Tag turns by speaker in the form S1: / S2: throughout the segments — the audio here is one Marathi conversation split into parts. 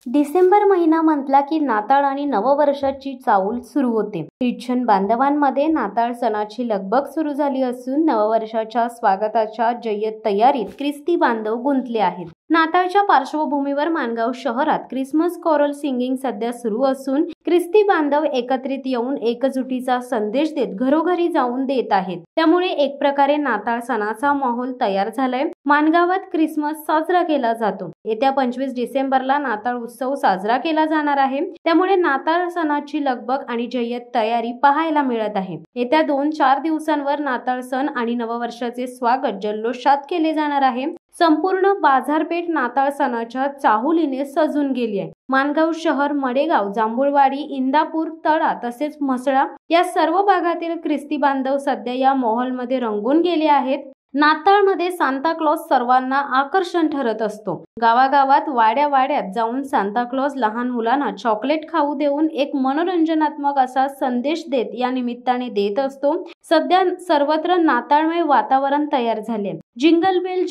S1: डिसेंबर महिना म्हटला की नाताळ आणि नववर्षाची चाऊल सुरू होते। ख्रिश्चन बांधवांमध्ये नाताळ सणाची लगबग सुरू झाली असून नववर्षाच्या स्वागताच्या जय्यत तयारीत ख्रिस्ती बांधव गुंतले आहेत। नाताळच्या पार्श्वभूमीवर माणगाव शहरात क्रिसमस कॅरोल सिंगिंग सध्या सुरू असून ख्रिस्ती बांधव एकत्रित येऊन एकजुटीचा संदेश देत घरोघरी जाऊन देत आहेत। त्यामुळे एक प्रकारे नाताळ सणाचा माहोल तयार झालाय। माणगावात क्रिसमस साजरा केला जातो। येत्या 25 डिसेंबरला नाताळ उत्सव साजरा केला जाणार आहे। त्यामुळे नाताळ सणाची लगबग आणि जय्यत तयारी पाहायला मिळत आहे। येत्या 2-4 दिवसांवर नाताळ सण आणि नववर्षाचे स्वागत जल्लोषात केले जाणार आहे। संपूर्ण बाजारपेठ नाताळ सणाच्या चाहुलीने सजून गेली आहे। माणगाव शहर, मडेगाव, जांभूळवाडी, इंदापूर, तळा तसेच म्हसळा या सर्व भागातील ख्रिस्ती बांधव सध्या या माहोलमध्ये रंगून गेले आहेत। नाताळमध्ये सांता क्लॉज सर्वांना आकर्षण ठरत असतो। गावागावात वाड्यात जाऊन सांता क्लॉज लहान मुलांना चॉकलेट खाऊ देऊन एक मनोरंजनात्मक असा संदेश देत या निमित्ताने देत असतो। सध्या सर्वत्र नाताळमय वातावरण तयार झाले। Jingle bell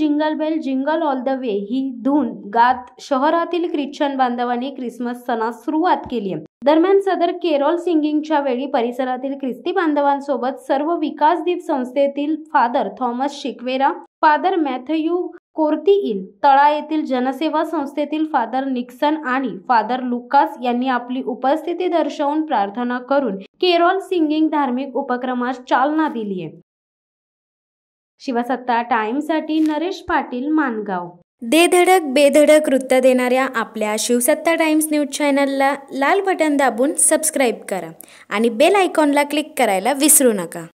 S1: jingle all the way ही धून गात शहरातील ख्रिश्चन बांधवांनी क्रिसमस सणास सुरुवात केली आहे। दरम्यान सदर केरॉल सिंगिंगच्या वेळी परिसरातील ख्रिस्ती बांधवांसोबत सर्व विकासदीप संस्थेतील फादर थॉमस शिकवेरा, फादर मॅथ्यू कोर्तिईल, तळा येथील जनसेवा संस्थेतील फादर निक्सन आणि फादर लुकास यांनी आपली उपस्थिती दर्शवून प्रार्थना करून केरॉल सिंगिंग धार्मिक उपक्रमास चालना दिली आहे। शिवसत्ता टाइम्ससाठी नरेश पाटील, माणगाव।
S2: दे धडक बेधडक वृत्त देणाऱ्या आपल्या शिवसत्ता टाइम्स न्यूज चॅनलला लाल बटन दाबून सबस्क्राईब करा आणि बेल आयकॉनला क्लिक करायला विसरू नका।